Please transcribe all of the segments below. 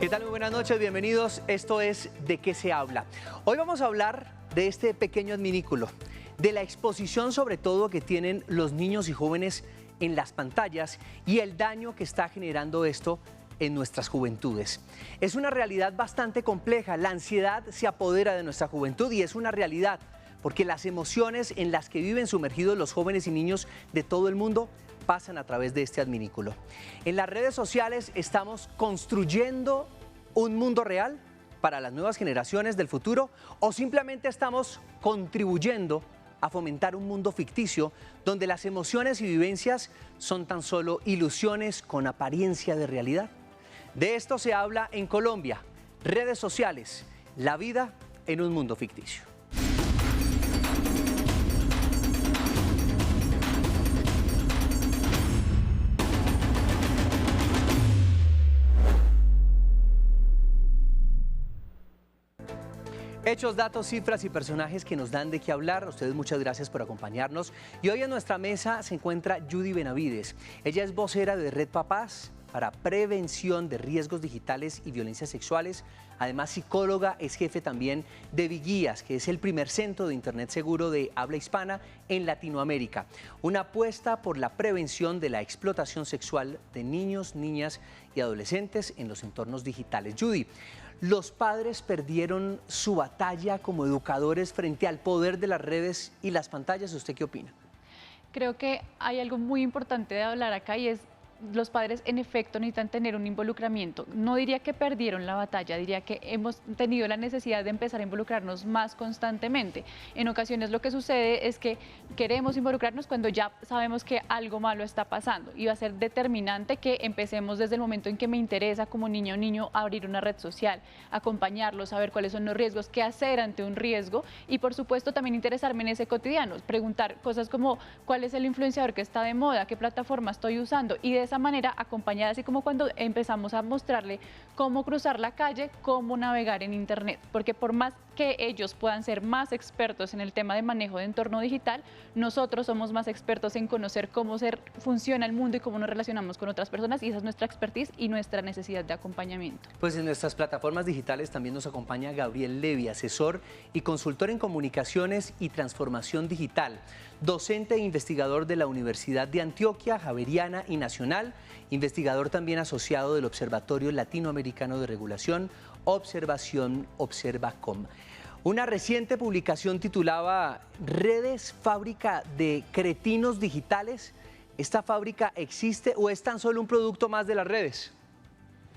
¿Qué tal? Muy buenas noches, bienvenidos. Esto es ¿De qué se habla? Hoy vamos a hablar de este pequeño adminículo, de la exposición sobre todo que tienen los niños y jóvenes en las pantallas y el daño que está generando esto en nuestras juventudes. Es una realidad bastante compleja, la ansiedad se apodera de nuestra juventud y es una realidad porque las emociones en las que viven sumergidos los jóvenes y niños de todo el mundo pasan a través de este adminículo. En las redes sociales estamos construyendo un mundo real para las nuevas generaciones del futuro o simplemente estamos contribuyendo a fomentar un mundo ficticio donde las emociones y vivencias son tan solo ilusiones con apariencia de realidad. De esto se habla en Colombia, redes sociales, la vida en un mundo ficticio. Hechos, datos, cifras y personajes que nos dan de qué hablar. A ustedes muchas gracias por acompañarnos. Y hoy en nuestra mesa se encuentra Judy Benavides. Ella es vocera de Red Papás para prevención de riesgos digitales y violencias sexuales. Además, psicóloga, es jefe también de Viguías, que es el primer centro de Internet seguro de habla hispana en Latinoamérica. Una apuesta por la prevención de la explotación sexual de niños, niñas y adolescentes en los entornos digitales. Judy, ¿los padres perdieron su batalla como educadores frente al poder de las redes y las pantallas? ¿Usted qué opina? Creo que hay algo muy importante de hablar acá y es los padres en efecto necesitan tener un involucramiento. No diría que perdieron la batalla, diría que hemos tenido la necesidad de empezar a involucrarnos más constantemente. En ocasiones lo que sucede es que queremos involucrarnos cuando ya sabemos que algo malo está pasando y va a ser determinante que empecemos desde el momento en que me interesa como niña o niño abrir una red social, acompañarlos, saber cuáles son los riesgos, qué hacer ante un riesgo y por supuesto también interesarme en ese cotidiano, preguntar cosas como cuál es el influenciador que está de moda, qué plataforma estoy usando y de esa manera acompañada, así como cuando empezamos a mostrarle cómo cruzar la calle, cómo navegar en Internet, porque por más que ellos puedan ser más expertos en el tema de manejo de entorno digital, nosotros somos más expertos en conocer cómo funciona el mundo y cómo nos relacionamos con otras personas y esa es nuestra expertise y nuestra necesidad de acompañamiento. Pues en nuestras plataformas digitales también nos acompaña Gabriel Levy, asesor y consultor en comunicaciones y transformación digital, docente e investigador de la Universidad de Antioquia, Javeriana y Nacional, investigador también asociado del Observatorio Latinoamericano de Regulación, Observación Observacom. Una reciente publicación titulaba Redes, fábrica de cretinos digitales. ¿Esta fábrica existe o es tan solo un producto más de las redes?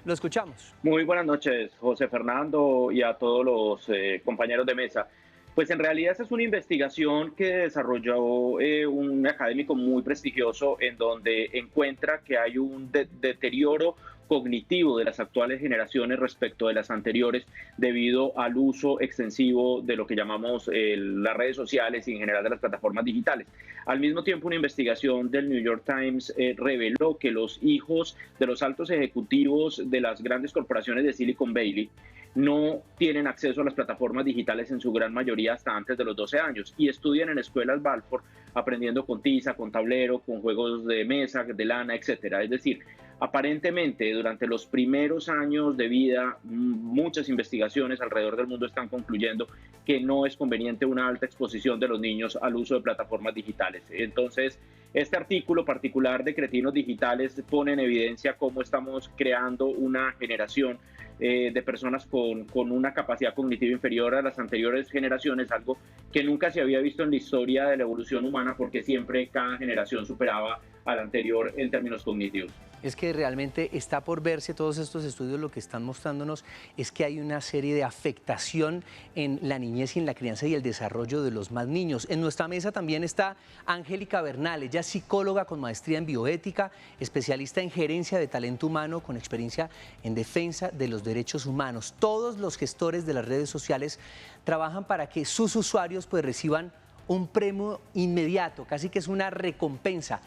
Lo escuchamos. Muy buenas noches, José Fernando, y a todos los compañeros de mesa. Pues en realidad esa es una investigación que desarrolló un académico muy prestigioso en donde encuentra que hay un deterioro cognitivo de las actuales generaciones respecto de las anteriores debido al uso extensivo de lo que llamamos las redes sociales y en general de las plataformas digitales. Al mismo tiempo, una investigación del New York Times reveló que los hijos de los altos ejecutivos de las grandes corporaciones de Silicon Valley no tienen acceso a las plataformas digitales en su gran mayoría hasta antes de los 12 años y estudian en escuelas Balfour aprendiendo con tiza, con tablero, con juegos de mesa, de lana, etcétera. Es decir, aparentemente durante los primeros años de vida muchas investigaciones alrededor del mundo están concluyendo que no es conveniente una alta exposición de los niños al uso de plataformas digitales. Entonces, este artículo particular de Cretinos Digitales pone en evidencia cómo estamos creando una generación de personas con una capacidad cognitiva inferior a las anteriores generaciones, algo que nunca se había visto en la historia de la evolución humana porque siempre cada generación superaba a la anterior en términos cognitivos. Es que realmente está por verse, todos estos estudios lo que están mostrándonos es que hay una serie de afectación en la niñez y en la crianza y el desarrollo de los más niños. En nuestra mesa también está Angélica Bernal, ella es psicóloga con maestría en bioética, especialista en gerencia de talento humano con experiencia en defensa de los derechos humanos. Todos los gestores de las redes sociales trabajan para que sus usuarios pues reciban un premio inmediato, casi que es una recompensa.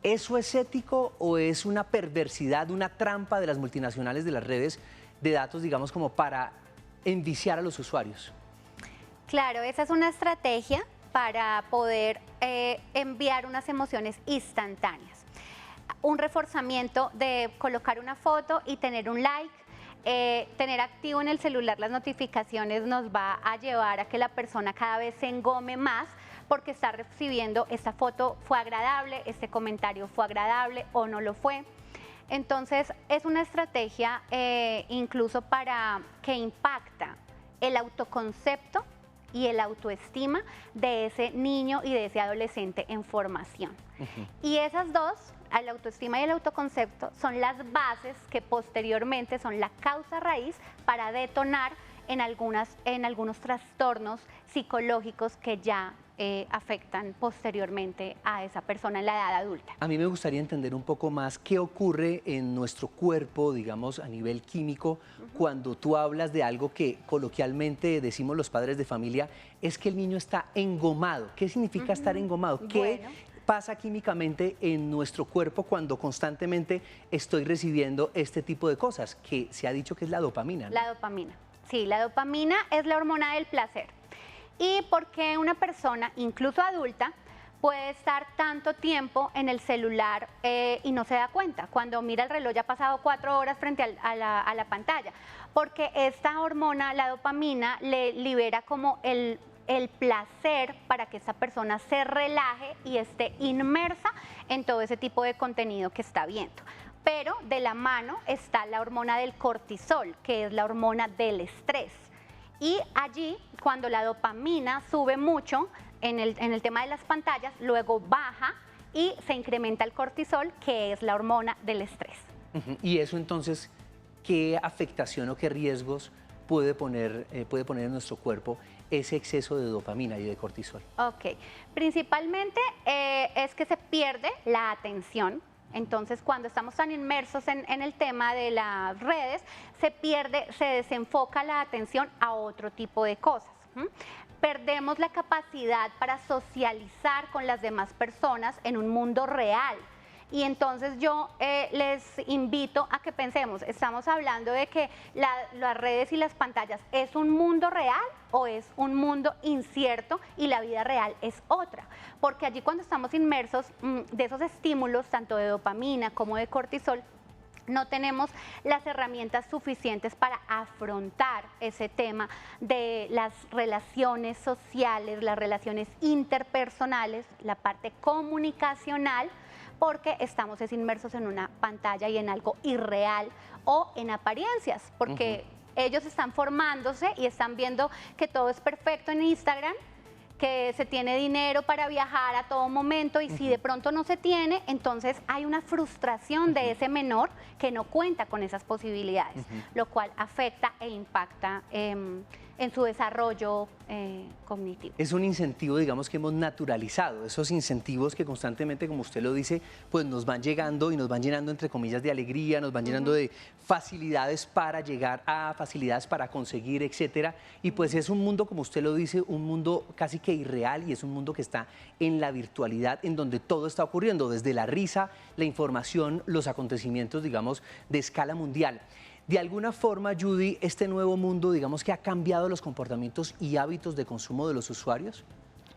¿Eso es ético o es una perversidad, una trampa de las multinacionales de las redes de datos, digamos, como para enviciar a los usuarios? Claro, esa es una estrategia para poder enviar unas emociones instantáneas. Un reforzamiento de colocar una foto y tener un like, tener activo en el celular las notificaciones nos va a llevar a que la persona cada vez se engome más porque está recibiendo esta foto fue agradable, este comentario fue agradable o no lo fue. Entonces es una estrategia incluso para que impacta el autoconcepto y el autoestima de ese niño y de ese adolescente en formación. Y esas dos, la autoestima y el autoconcepto, son las bases que posteriormente son la causa raíz para detonar en algunos trastornos psicológicos que ya afectan posteriormente a esa persona en la edad adulta. A mí me gustaría entender un poco más qué ocurre en nuestro cuerpo, digamos, a nivel químico, cuando tú hablas de algo que coloquialmente decimos los padres de familia, es que el niño está engomado. ¿Qué significa estar engomado? ¿Qué pasa químicamente en nuestro cuerpo cuando constantemente estoy recibiendo este tipo de cosas? Que se ha dicho que es la dopamina, ¿no? La dopamina. Sí, la dopamina es la hormona del placer. ¿Y por qué una persona, incluso adulta, puede estar tanto tiempo en el celular y no se da cuenta? Cuando mira el reloj ya ha pasado 4 horas frente a la pantalla. Porque esta hormona, la dopamina, le libera como el placer para que esta persona se relaje y esté inmersa en todo ese tipo de contenido que está viendo. Pero de la mano está la hormona del cortisol, que es la hormona del estrés. Y allí, cuando la dopamina sube mucho en el tema de las pantallas, luego baja y se incrementa el cortisol, que es la hormona del estrés. Y eso entonces, ¿qué afectación o qué riesgos puede poner en nuestro cuerpo ese exceso de dopamina y de cortisol? Ok, principalmente es que se pierde la atención. Entonces, cuando estamos tan inmersos en el tema de las redes, se desenfoca la atención a otro tipo de cosas. Perdemos la capacidad para socializar con las demás personas en un mundo real. Y entonces yo les invito a que pensemos, estamos hablando de que las redes y las pantallas es un mundo real o es un mundo incierto y la vida real es otra. Porque allí cuando estamos inmersos de esos estímulos, tanto de dopamina como de cortisol, no tenemos las herramientas suficientes para afrontar ese tema de las relaciones sociales, las relaciones interpersonales, la parte comunicacional, porque estamos inmersos en una pantalla y en algo irreal o en apariencias, porque ellos están formándose y están viendo que todo es perfecto en Instagram, que se tiene dinero para viajar a todo momento y si de pronto no se tiene, entonces hay una frustración de ese menor que no cuenta con esas posibilidades, lo cual afecta e impacta en su desarrollo cognitivo. Es un incentivo, digamos, que hemos naturalizado, esos incentivos que constantemente, como usted lo dice, pues nos van llegando y nos van llenando, entre comillas, de alegría, nos van llenando de facilidades para llegar a facilidades para conseguir, etcétera. Y pues es un mundo, como usted lo dice, un mundo casi que irreal y es un mundo que está en la virtualidad, en donde todo está ocurriendo, desde la risa, la información, los acontecimientos, digamos, de escala mundial. De alguna forma, Judy, este nuevo mundo, digamos que ha cambiado los comportamientos y hábitos de consumo de los usuarios.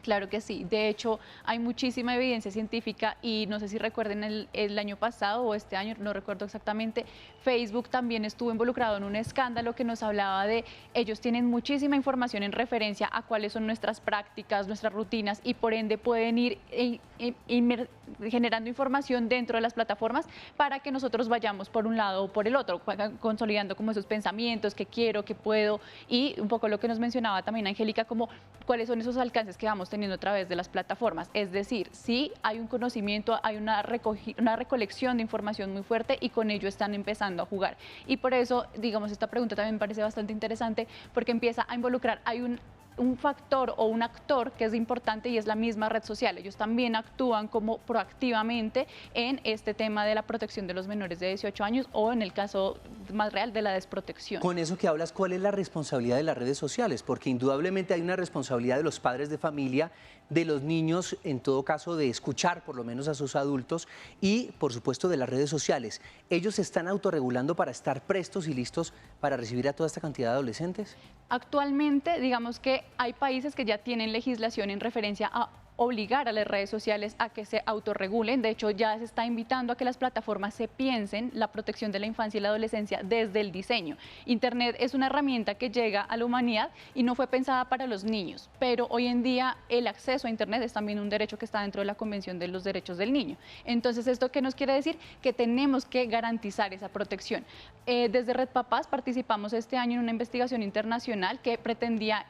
Claro que sí. De hecho, hay muchísima evidencia científica y no sé si recuerden el año pasado o este año, no recuerdo exactamente, Facebook también estuvo involucrado en un escándalo que nos hablaba de ellos tienen muchísima información en referencia a cuáles son nuestras prácticas, nuestras rutinas y por ende pueden ir generando información dentro de las plataformas para que nosotros vayamos por un lado o por el otro, consolidando como esos pensamientos, qué quiero, qué puedo y un poco lo que nos mencionaba también Angélica, como cuáles son esos alcances que vamos teniendo a través de las plataformas. Es decir, sí hay un conocimiento, hay una recolección de información muy fuerte y con ello están empezando a jugar. Y por eso, digamos, esta pregunta también me parece bastante interesante porque empieza a involucrar, hay un factor o un actor que es importante y es la misma red social. Ellos también actúan como proactivamente en este tema de la protección de los menores de 18 años o en el caso más real de la desprotección. Con eso que hablas, ¿cuál es la responsabilidad de las redes sociales? Porque indudablemente hay una responsabilidad de los padres de familia, de los niños, en todo caso, de escuchar por lo menos a sus adultos y, por supuesto, de las redes sociales. ¿Ellos se están autorregulando para estar prestos y listos para recibir a toda esta cantidad de adolescentes? Actualmente, digamos que hay países que ya tienen legislación en referencia a obligar a las redes sociales a que se autorregulen. De hecho, ya se está invitando a que las plataformas se piensen la protección de la infancia y la adolescencia desde el diseño. Internet es una herramienta que llega a la humanidad y no fue pensada para los niños, pero hoy en día el acceso a Internet es también un derecho que está dentro de la Convención de los Derechos del Niño. Entonces, ¿esto qué nos quiere decir? Que tenemos que garantizar esa protección. Desde Red Papás participamos este año en una investigación internacional que pretendía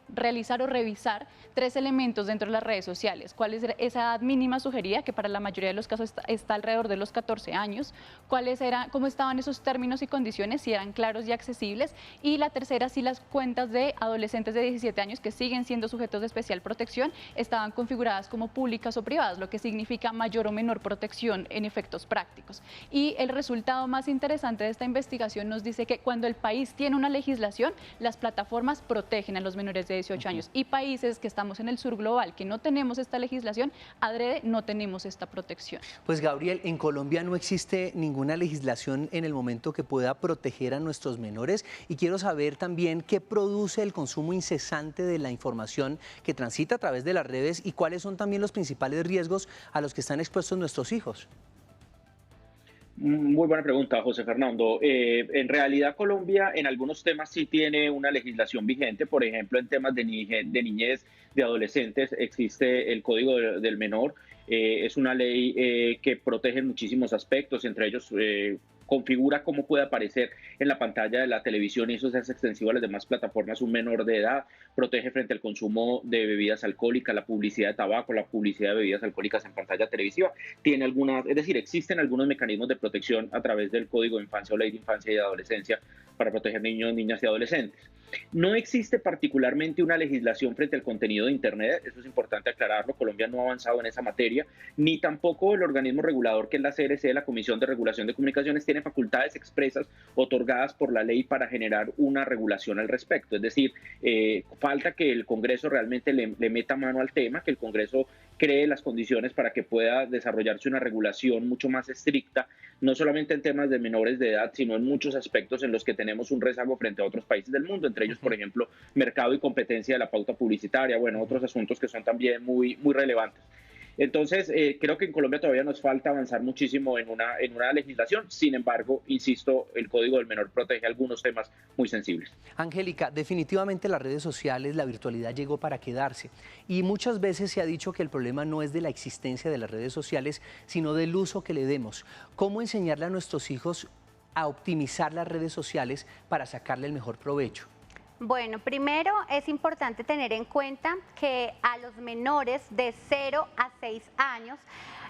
realizar o revisar 3 elementos dentro de las redes sociales. ¿Cuál es esa edad mínima sugerida, que para la mayoría de los casos está alrededor de los 14 años? ¿Cómo estaban esos términos y condiciones, si eran claros y accesibles? Y la tercera, si las cuentas de adolescentes de 17 años que siguen siendo sujetos de especial protección estaban configuradas como públicas o privadas, lo que significa mayor o menor protección en efectos prácticos. Y el resultado más interesante de esta investigación nos dice que cuando el país tiene una legislación, las plataformas protegen a los menores de 18 años. Y países que estamos en el sur global, que no tenemos esta legislación, adrede no tenemos esta protección. Pues Gabriel, en Colombia no existe ninguna legislación en el momento que pueda proteger a nuestros menores, y quiero saber también qué produce el consumo incesante de la información que transita a través de las redes y cuáles son también los principales riesgos a los que están expuestos nuestros hijos. Muy buena pregunta, José Fernando. En realidad, Colombia en algunos temas sí tiene una legislación vigente. Por ejemplo, en temas de niñez, de adolescentes, existe el Código del Menor. Es una ley que protege muchísimos aspectos, entre ellos configura cómo puede aparecer en la pantalla de la televisión, y eso se hace extensivo a las demás plataformas, un menor de edad, protege frente al consumo de bebidas alcohólicas, la publicidad de tabaco, la publicidad de bebidas alcohólicas en pantalla televisiva. Tiene algunas, es decir, existen algunos mecanismos de protección a través del Código de Infancia o Ley de Infancia y de Adolescencia para proteger niños, niñas y adolescentes. No existe particularmente una legislación frente al contenido de Internet, eso es importante aclararlo. Colombia no ha avanzado en esa materia, ni tampoco el organismo regulador, que es la CRC, la Comisión de Regulación de Comunicaciones, tiene facultades expresas otorgadas por la ley para generar una regulación al respecto. Es decir, falta que el Congreso realmente le meta mano al tema, que el Congreso cree las condiciones para que pueda desarrollarse una regulación mucho más estricta, no solamente en temas de menores de edad, sino en muchos aspectos en los que tenemos un rezago frente a otros países del mundo, entre ellos, por ejemplo, mercado y competencia de la pauta publicitaria, bueno, otros asuntos que son también muy relevantes. Entonces, creo que en Colombia todavía nos falta avanzar muchísimo en una legislación. Sin embargo, insisto, el Código del Menor protege algunos temas muy sensibles. Angélica, definitivamente las redes sociales, la virtualidad llegó para quedarse. Y muchas veces se ha dicho que el problema no es de la existencia de las redes sociales, sino del uso que le demos. ¿Cómo enseñarle a nuestros hijos a optimizar las redes sociales para sacarle el mejor provecho? Bueno, primero es importante tener en cuenta que a los menores de 0 a 6 años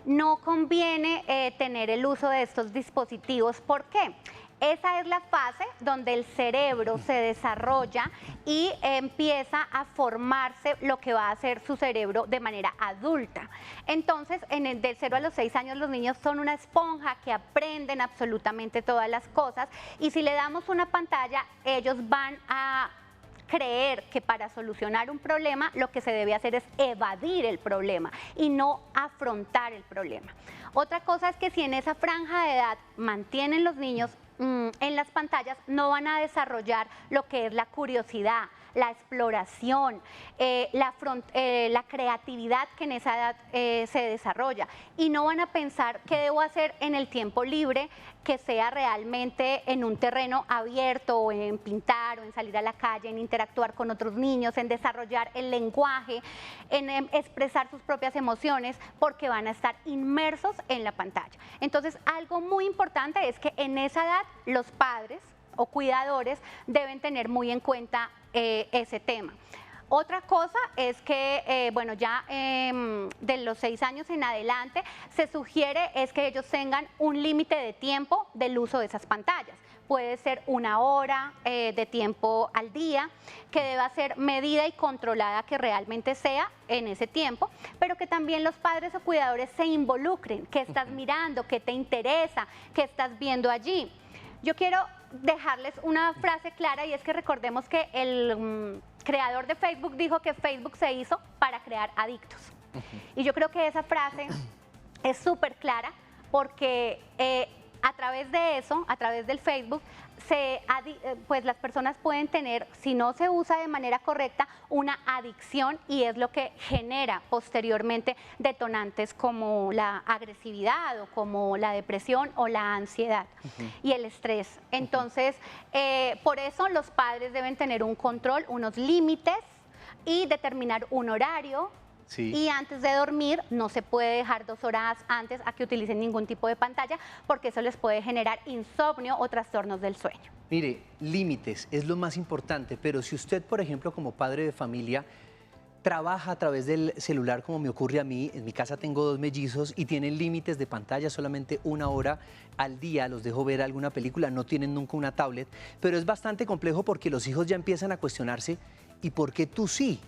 no conviene tener el uso de estos dispositivos. ¿Por qué? Esa es la fase donde el cerebro se desarrolla y empieza a formarse lo que va a ser su cerebro de manera adulta. Entonces, del 0 a los 6 años los niños son una esponja que aprenden absolutamente todas las cosas, y si le damos una pantalla, ellos van a creer que para solucionar un problema lo que se debe hacer es evadir el problema y no afrontar el problema. Otra cosa es que si en esa franja de edad mantienen los niños en las pantallas, no van a desarrollar lo que es la curiosidad, la exploración, la creatividad que en esa edad se desarrolla, y no van a pensar qué debo hacer en el tiempo libre, que sea realmente en un terreno abierto, o en pintar, o en salir a la calle, en interactuar con otros niños, en desarrollar el lenguaje, en expresar sus propias emociones, porque van a estar inmersos en la pantalla. Entonces, algo muy importante es que en esa edad los padres o cuidadores deben tener muy en cuenta ese tema. Otra cosa es que, bueno, ya de los 6 años en adelante se sugiere es que ellos tengan un límite de tiempo del uso de esas pantallas. Puede ser 1 hora de tiempo al día, que deba ser medida y controlada, que realmente sea en ese tiempo, pero que también los padres o cuidadores se involucren. ¿Qué estás mirando? ¿Qué te interesa? ¿Qué estás viendo allí? Yo quiero dejarles una frase clara, y es que recordemos que el creador de Facebook dijo que Facebook se hizo para crear adictos. Y yo creo que esa frase es súper clara, porque a través de eso, a través del Facebook, pues las personas pueden tener, si no se usa de manera correcta, una adicción, y es lo que genera posteriormente detonantes como la agresividad o como la depresión o la ansiedad y el estrés. Entonces, por eso los padres deben tener un control, unos límites y determinar un horario. Sí. Y antes de dormir no se puede dejar 2 horas antes a que utilicen ningún tipo de pantalla, porque eso les puede generar insomnio o trastornos del sueño. Mire, límites es lo más importante, pero si usted, por ejemplo, como padre de familia, trabaja a través del celular, como me ocurre a mí, en mi casa tengo 2 mellizos y tienen límites de pantalla, solamente 1 hora al día, los dejo ver alguna película, no tienen nunca una tablet, pero es bastante complejo porque los hijos ya empiezan a cuestionarse, ¿y por qué tú sí?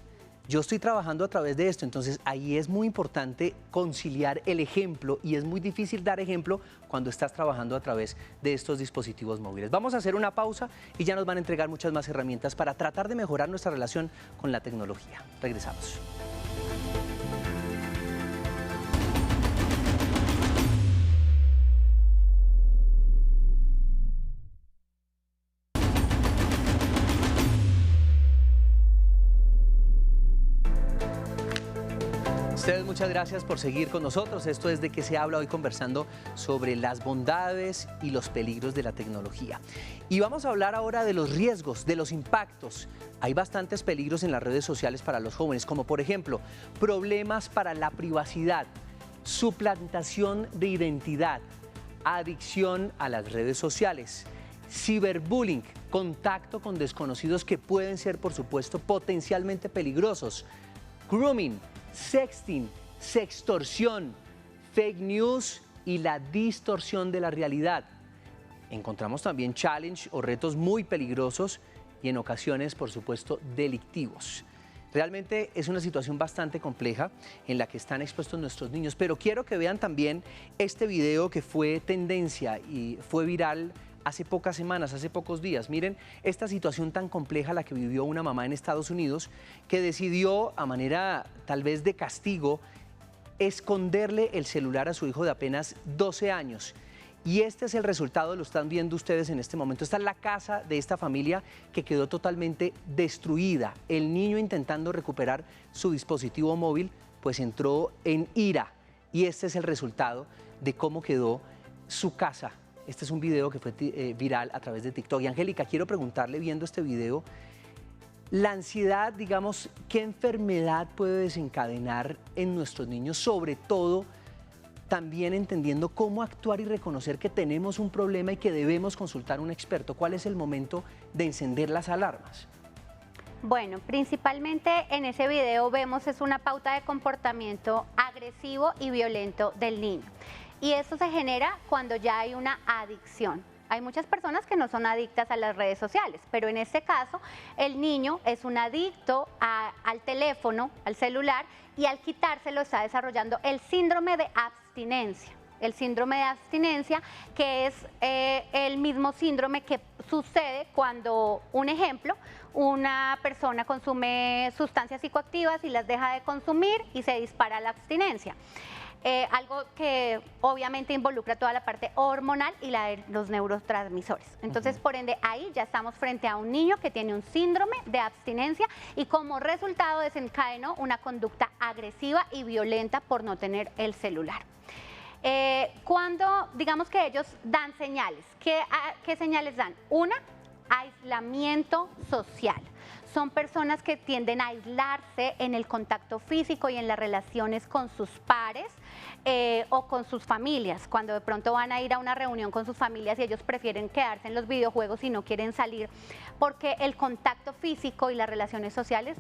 Yo estoy trabajando a través de esto, entonces ahí es muy importante conciliar el ejemplo, y es muy difícil dar ejemplo cuando estás trabajando a través de estos dispositivos móviles. Vamos a hacer una pausa y ya nos van a entregar muchas más herramientas para tratar de mejorar nuestra relación con la tecnología. Regresamos. Ustedes, muchas gracias por seguir con nosotros. Esto es De Qué se habla, hoy conversando sobre las bondades y los peligros de la tecnología. Y vamos a hablar ahora de los riesgos, de los impactos. Hay bastantes peligros en las redes sociales para los jóvenes, como por ejemplo, problemas para la privacidad, suplantación de identidad, adicción a las redes sociales, ciberbullying, contacto con desconocidos que pueden ser, por supuesto, potencialmente peligrosos, grooming, sexting, sextorsión, fake news y la distorsión de la realidad. Encontramos también challenge o retos muy peligrosos y en ocasiones, por supuesto, delictivos. Realmente es una situación bastante compleja en la que están expuestos nuestros niños, pero quiero que vean también este video que fue tendencia y fue viral hace pocas semanas, hace pocos días. Miren esta situación tan compleja la que vivió una mamá en Estados Unidos, que decidió, a manera tal vez de castigo, esconderle el celular a su hijo de apenas 12 años. Y este es el resultado, lo están viendo ustedes en este momento. Esta es la casa de esta familia que quedó totalmente destruida. El niño, intentando recuperar su dispositivo móvil, pues entró en ira. Y este es el resultado de cómo quedó su casa. Este es un video que fue viral a través de TikTok. Y Angélica, quiero preguntarle, viendo este video, la ansiedad, digamos, ¿qué enfermedad puede desencadenar en nuestros niños? Sobre todo, también entendiendo cómo actuar y reconocer que tenemos un problema y que debemos consultar a un experto. ¿Cuál es el momento de encender las alarmas? Bueno, principalmente en ese video vemos es una pauta de comportamiento agresivo y violento del niño. Y esto se genera cuando ya hay una adicción. Hay muchas personas que no son adictas a las redes sociales, pero en este caso el niño es un adicto al teléfono, al celular, y al quitárselo está desarrollando el síndrome de abstinencia. El síndrome de abstinencia, que es el mismo síndrome que sucede cuando, un ejemplo, una persona consume sustancias psicoactivas y las deja de consumir y se dispara la abstinencia. Algo que obviamente involucra toda la parte hormonal y la de los neurotransmisores. Entonces, por ende, ahí ya estamos frente a un niño que tiene un síndrome de abstinencia y como resultado desencadenó una conducta agresiva y violenta por no tener el celular. Cuando, digamos que ellos dan señales, ¿qué señales dan? Una, aislamiento social. Son personas que tienden a aislarse en el contacto físico y en las relaciones con sus pares o con sus familias. Cuando de pronto van a ir a una reunión con sus familias y ellos prefieren quedarse en los videojuegos y no quieren salir porque el contacto físico y las relaciones sociales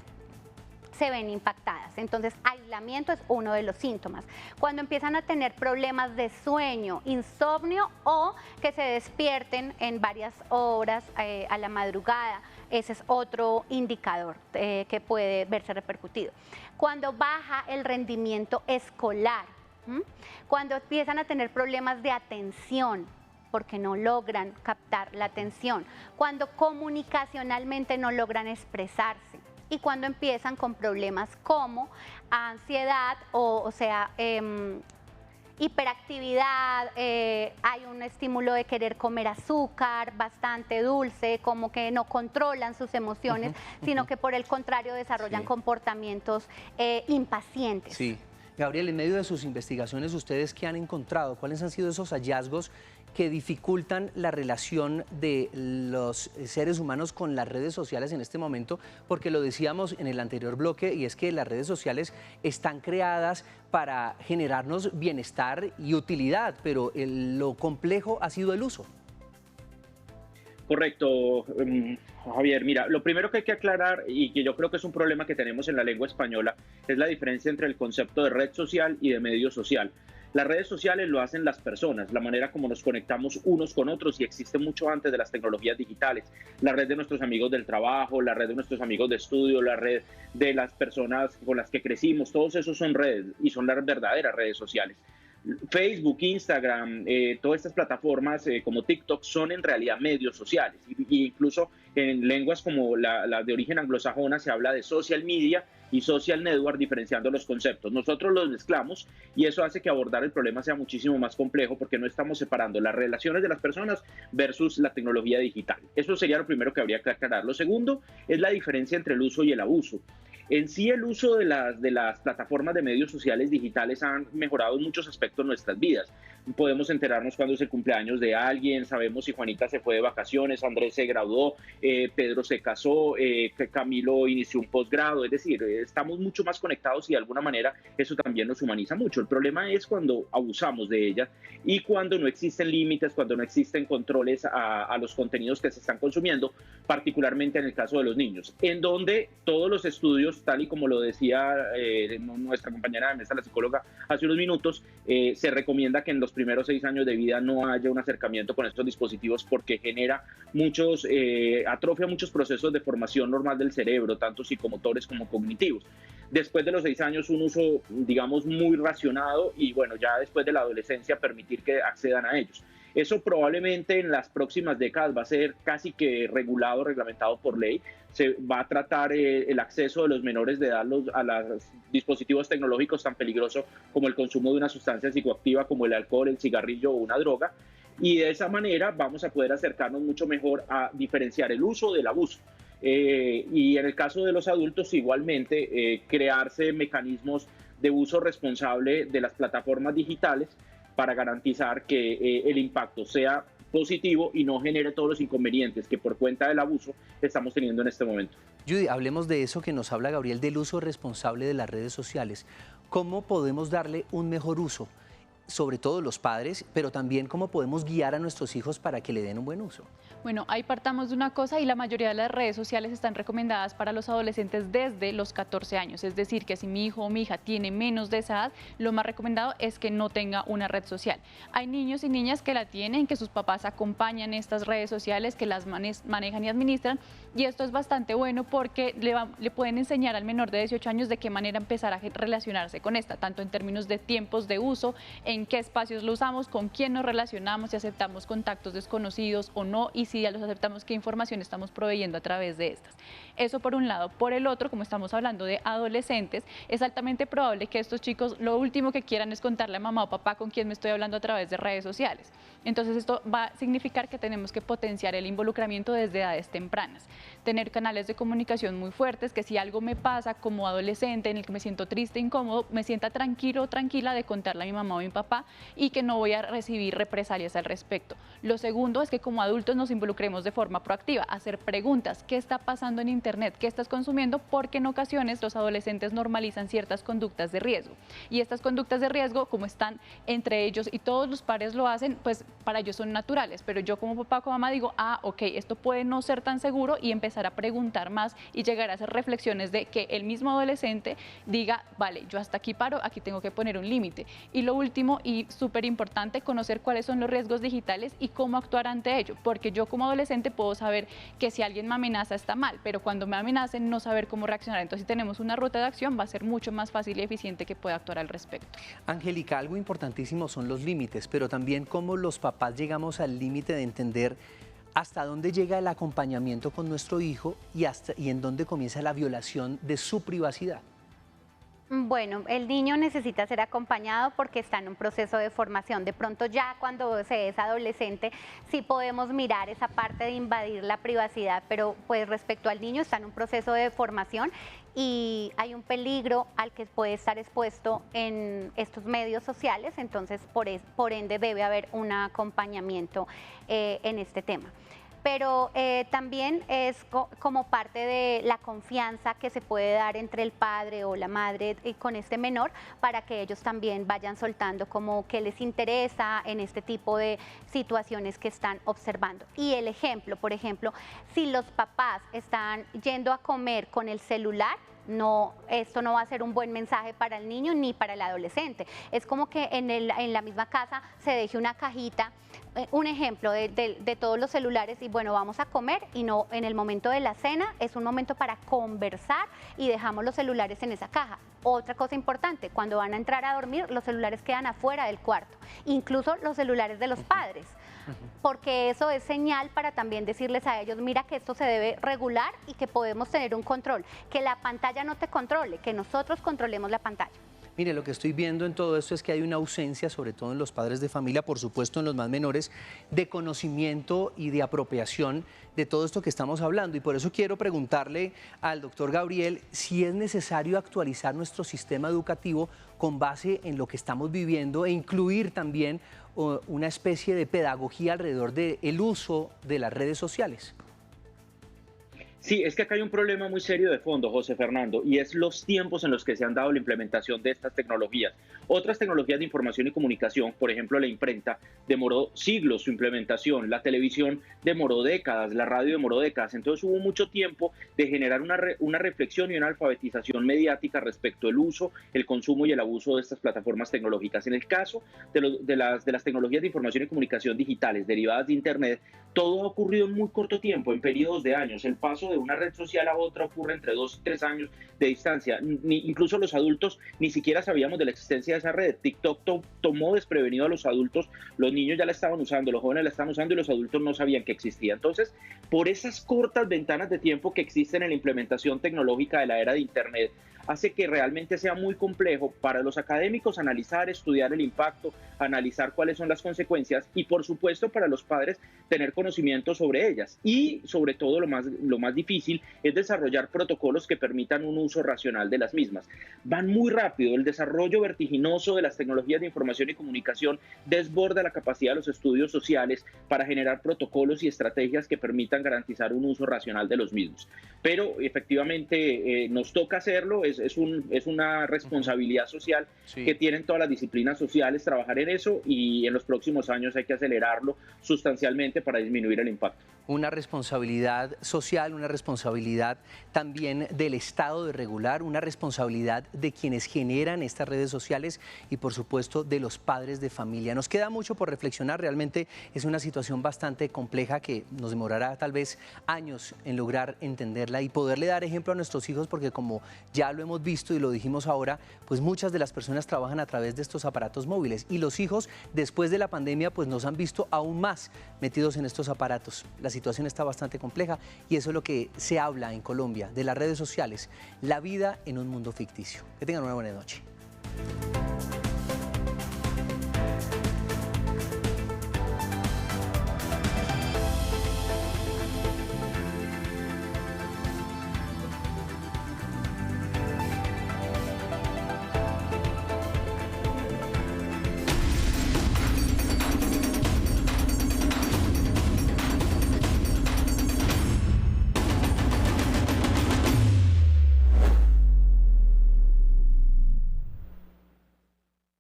se ven impactadas. Entonces, aislamiento es uno de los síntomas. Cuando empiezan a tener problemas de sueño, insomnio o que se despierten en varias horas a la madrugada, ese es otro indicador que puede verse repercutido. Cuando baja el rendimiento escolar, cuando empiezan a tener problemas de atención, porque no logran captar la atención, cuando comunicacionalmente no logran expresarse, y cuando empiezan con problemas como ansiedad o sea, hiperactividad, hay un estímulo de querer comer azúcar, bastante dulce, como que no controlan sus emociones, sino que por el contrario desarrollan comportamientos impacientes. Sí. Gabriel, en medio de sus investigaciones, ¿ustedes qué han encontrado? ¿Cuáles han sido esos hallazgos que dificultan la relación de los seres humanos con las redes sociales en este momento? Porque lo decíamos en el anterior bloque, y es que las redes sociales están creadas para generarnos bienestar y utilidad, pero lo complejo ha sido el uso. Correcto, Javier. Mira, lo primero que hay que aclarar, y que yo creo que es un problema que tenemos en la lengua española, es la diferencia entre el concepto de red social y de medio social. Las redes sociales lo hacen las personas, la manera como nos conectamos unos con otros, y existe mucho antes de las tecnologías digitales. La red de nuestros amigos del trabajo, la red de nuestros amigos de estudio, la red de las personas con las que crecimos, todos esos son redes y son las verdaderas redes sociales. Facebook, Instagram, todas estas plataformas como TikTok son en realidad medios sociales, y incluso en lenguas como la de origen anglosajona se habla de social media y social network, diferenciando los conceptos. Nosotros los mezclamos y eso hace que abordar el problema sea muchísimo más complejo, porque no estamos separando las relaciones de las personas versus la tecnología digital. Eso sería lo primero que habría que aclarar. Lo segundo es la diferencia entre el uso y el abuso. En sí, el uso de las plataformas de medios sociales digitales han mejorado en muchos aspectos de nuestras vidas. Podemos enterarnos cuándo es el cumpleaños de alguien, sabemos si Juanita se fue de vacaciones, Andrés se graduó, Pedro se casó, Camilo inició un posgrado. Es decir, estamos mucho más conectados y de alguna manera eso también nos humaniza mucho. El problema es cuando abusamos de ellas y cuando no existen límites, cuando no existen controles a los contenidos que se están consumiendo, particularmente en el caso de los niños, en donde todos los estudios, tal y como lo decía nuestra compañera de mesa, la psicóloga, hace unos minutos, se recomienda que en los primeros 6 años de vida no haya un acercamiento con estos dispositivos, porque genera atrofia muchos procesos de formación normal del cerebro, tanto psicomotores como cognitivos. Después de los 6 años, un uso, digamos, muy racionado, y bueno, ya después de la adolescencia permitir que accedan a ellos. Eso probablemente en las próximas décadas va a ser casi que regulado, reglamentado por ley. Se va a tratar el acceso de los menores de edad a los dispositivos tecnológicos tan peligrosos como el consumo de una sustancia psicoactiva como el alcohol, el cigarrillo o una droga. Y de esa manera vamos a poder acercarnos mucho mejor a diferenciar el uso del abuso. Y en el caso de los adultos, igualmente, crearse mecanismos de uso responsable de las plataformas digitales para garantizar que el impacto sea positivo y no genere todos los inconvenientes que por cuenta del abuso estamos teniendo en este momento. Judy, hablemos de eso que nos habla Gabriel, del uso responsable de las redes sociales. ¿Cómo podemos darle un mejor uso? Sobre todo los padres, pero también cómo podemos guiar a nuestros hijos para que le den un buen uso. Bueno, ahí partamos de una cosa, y la mayoría de las redes sociales están recomendadas para los adolescentes desde los 14 años. Es decir, que si mi hijo o mi hija tiene menos de esa edad, lo más recomendado es que no tenga una red social. Hay niños y niñas que la tienen, que sus papás acompañan estas redes sociales, que las manejan y administran, y esto es bastante bueno porque le pueden enseñar al menor de 18 años de qué manera empezar a relacionarse con esta, tanto en términos de tiempos de uso, en qué espacios lo usamos, con quién nos relacionamos, si aceptamos contactos desconocidos o no, y si ya los aceptamos, qué información estamos proveyendo a través de estas. Eso por un lado. Por el otro, como estamos hablando de adolescentes, es altamente probable que estos chicos lo último que quieran es contarle a mamá o papá con quién me estoy hablando a través de redes sociales. Entonces esto va a significar que tenemos que potenciar el involucramiento desde edades tempranas, tener canales de comunicación muy fuertes, que si algo me pasa como adolescente en el que me siento triste, incómodo, me sienta tranquilo o tranquila de contarle a mi mamá o mi papá, y que no voy a recibir represalias al respecto. Lo segundo es que como adultos nos involucremos de forma proactiva, hacer preguntas: ¿qué está pasando en Internet? ¿Qué estás consumiendo? Porque en ocasiones los adolescentes normalizan ciertas conductas de riesgo, y estas conductas de riesgo, como están entre ellos y todos los pares lo hacen, pues para ellos son naturales, pero yo como papá o como mamá digo, ok, esto puede no ser tan seguro, y empezar a preguntar más y llegar a hacer reflexiones de que el mismo adolescente diga, vale, yo hasta aquí paro, aquí tengo que poner un límite. Y lo último, y súper importante, conocer cuáles son los riesgos digitales y cómo actuar ante ello, porque yo como adolescente puedo saber que si alguien me amenaza está mal, pero cuando me amenacen no saber cómo reaccionar. Entonces, si tenemos una ruta de acción, va a ser mucho más fácil y eficiente que pueda actuar al respecto. Angélica, algo importantísimo son los límites, pero también cómo los papás llegamos al límite de entender hasta dónde llega el acompañamiento con nuestro hijo y en dónde comienza la violación de su privacidad. Bueno, el niño necesita ser acompañado porque está en un proceso de formación. De pronto ya cuando se es adolescente sí podemos mirar esa parte de invadir la privacidad, pero pues respecto al niño está en un proceso de formación y hay un peligro al que puede estar expuesto en estos medios sociales, entonces por ende debe haber un acompañamiento en este tema. Pero también es como parte de la confianza que se puede dar entre el padre o la madre con este menor para que ellos también vayan soltando como que les interesa en este tipo de situaciones que están observando. Y el ejemplo, por ejemplo, si los papás están yendo a comer con el celular, no, esto no va a ser un buen mensaje para el niño ni para el adolescente. Es como que en la misma casa se deje una cajita, un ejemplo de todos los celulares y bueno, vamos a comer y no en el momento de la cena, es un momento para conversar y dejamos los celulares en esa caja. Otra cosa importante, cuando van a entrar a dormir, los celulares quedan afuera del cuarto, incluso los celulares de los padres. Porque eso es señal para también decirles a ellos, mira que esto se debe regular y que podemos tener un control, que la pantalla no te controle, que nosotros controlemos la pantalla. Mire, lo que estoy viendo en todo esto es que hay una ausencia, sobre todo en los padres de familia, por supuesto en los más menores, de conocimiento y de apropiación de todo esto que estamos hablando. Y por eso quiero preguntarle al doctor Gabriel si es necesario actualizar nuestro sistema educativo con base en lo que estamos viviendo e incluir también una especie de pedagogía alrededor del uso de las redes sociales. Sí, es que acá hay un problema muy serio de fondo, José Fernando, y es los tiempos en los que se han dado la implementación de estas tecnologías. Otras tecnologías de información y comunicación, por ejemplo, la imprenta, demoró siglos su implementación, la televisión demoró décadas, la radio demoró décadas. Entonces hubo mucho tiempo de generar una reflexión y una alfabetización mediática respecto al uso, el consumo y el abuso de estas plataformas tecnológicas. En el caso de las tecnologías de información y comunicación digitales derivadas de Internet, todo ha ocurrido en muy corto tiempo, en periodos de años. El paso de una red social a otra ocurre entre 2 y 3 años de distancia. Incluso los adultos ni siquiera sabíamos de la existencia de esa red. TikTok tomó desprevenido a los adultos, los niños ya la estaban usando, los jóvenes la estaban usando y los adultos no sabían que existía. Entonces, por esas cortas ventanas de tiempo que existen en la implementación tecnológica de la era de Internet, hace que realmente sea muy complejo para los académicos analizar, estudiar el impacto, analizar cuáles son las consecuencias y por supuesto para los padres tener conocimiento sobre ellas. Y sobre todo lo más difícil es desarrollar protocolos que permitan un uso racional de las mismas. Van muy rápido, el desarrollo vertiginoso de las tecnologías de información y comunicación desborda la capacidad de los estudios sociales para generar protocolos y estrategias que permitan garantizar un uso racional de los mismos. Pero efectivamente nos toca hacerlo, es una responsabilidad social que tienen todas las disciplinas sociales trabajar en eso y en los próximos años hay que acelerarlo sustancialmente para disminuir el impacto. Una responsabilidad social, una responsabilidad también del Estado de regular, una responsabilidad de quienes generan estas redes sociales y por supuesto de los padres de familia. Nos queda mucho por reflexionar, realmente es una situación bastante compleja que nos demorará tal vez años en lograr entenderla y poderle dar ejemplo a nuestros hijos porque como ya lo hemos visto y lo dijimos ahora, pues muchas de las personas trabajan a través de estos aparatos móviles y los hijos después de la pandemia pues nos han visto aún más metidos en estos aparatos. La situación está bastante compleja y eso es lo que se habla en Colombia, de las redes sociales, la vida en un mundo ficticio. Que tengan una buena noche.